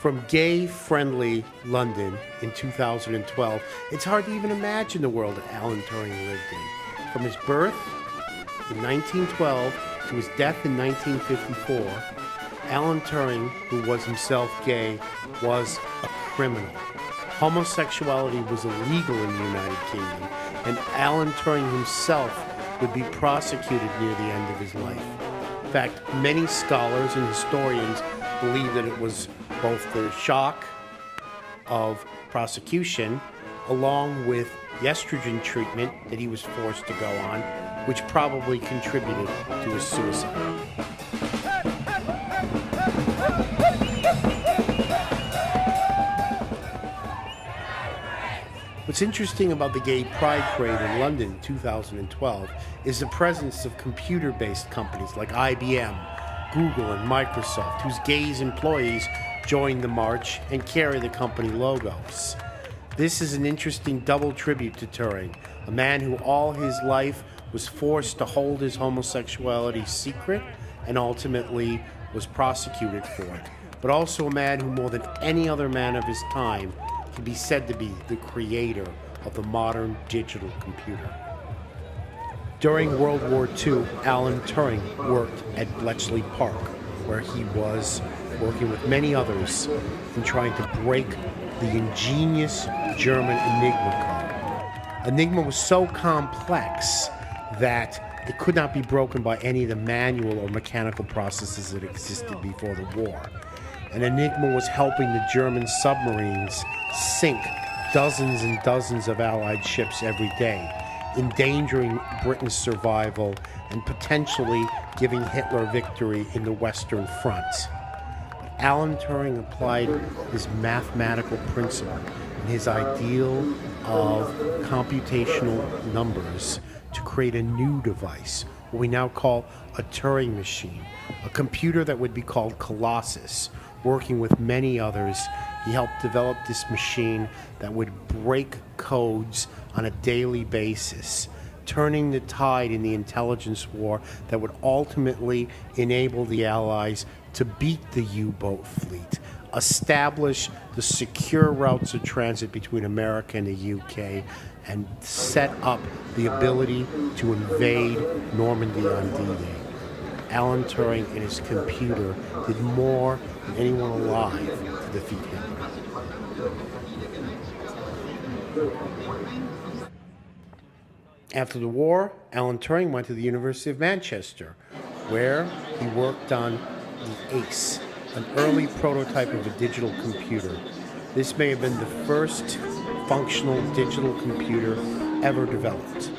From gay-friendly London in 2012, it's hard to even imagine the world that Alan Turing lived in. From his birth in 1912 to his death in 1954, Alan Turing, who was himself gay, was a criminal. Homosexuality was illegal in the United Kingdom, and Alan Turing himself would be prosecuted near the end of his life. In fact, many scholars and historians believe that it was both the shock of prosecution along with the estrogen treatment that he was forced to go on, which probably contributed to his suicide. What's interesting about the Gay Pride Parade in London in 2012 is the presence of computer-based companies like IBM, Google, and Microsoft, whose gays employees join the march and carry the company logos. This is an interesting double tribute to Turing, a man who all his life was forced to hold his homosexuality secret and ultimately was prosecuted for it, but also a man who more than any other man of his time can be said to be the creator of the modern digital computer. During World War II, Alan Turing worked at Bletchley Park, where he was working with many others in trying to break the ingenious German Enigma code. Enigma was so complex that it could not be broken by any of the manual or mechanical processes that existed before the war. And Enigma was helping the German submarines sink dozens and dozens of Allied ships every day, endangering Britain's survival and potentially giving Hitler victory in the Western Front. But Alan Turing applied his mathematical principle and his ideal of computational numbers to create a new device, what we now call a Turing machine, a computer that would be called Colossus. Working with many others, he helped develop this machine that would break codes on a daily basis, turning the tide in the intelligence war that would ultimately enable the Allies to beat the U-boat fleet, establish the secure routes of transit between America and the UK, and set up the ability to invade Normandy on D-Day. Alan Turing and his computer did more than anyone alive to defeat Hitler. After the war, Alan Turing went to the University of Manchester, where he worked on the ACE, an early prototype of a digital computer. This may have been the first functional digital computer ever developed.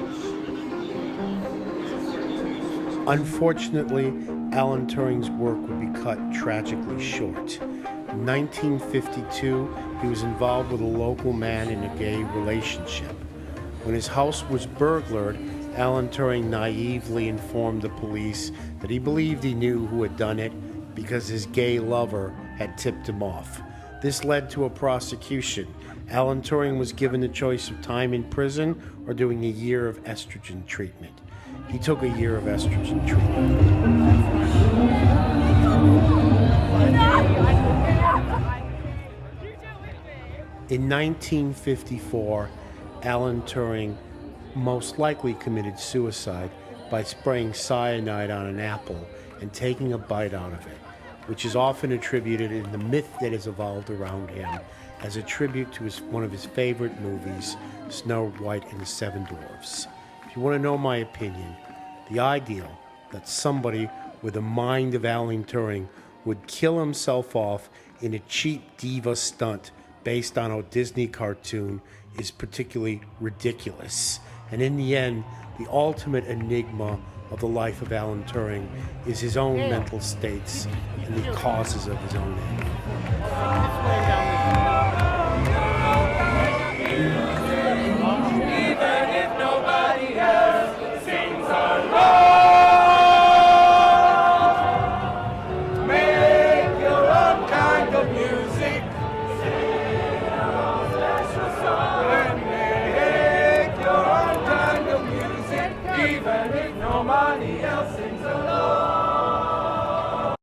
Unfortunately, Alan Turing's work would be cut tragically short. In 1952, he was involved with a local man in a gay relationship. When his house was burglared, Alan Turing naively informed the police that he believed he knew who had done it because his gay lover had tipped him off. This led to a prosecution. Alan Turing was given the choice of time in prison or doing a year of estrogen treatment. He took a year of estrogen treatment. In 1954, Alan Turing most likely committed suicide by spraying cyanide on an apple and taking a bite out of it, which is often attributed in the myth that has evolved around him as a tribute to one of his favorite movies, Snow White and the Seven Dwarfs. If you want to know my opinion, the ideal that somebody with the mind of Alan Turing would kill himself off in a cheap diva stunt based on a Disney cartoon is particularly ridiculous. And in the end, the ultimate enigma of the life of Alan Turing is his own mental states and the causes of his own end. Even if nobody else sings along, make your own kind of music, sing your own special song, and make your own kind of music, even if nobody else sings along.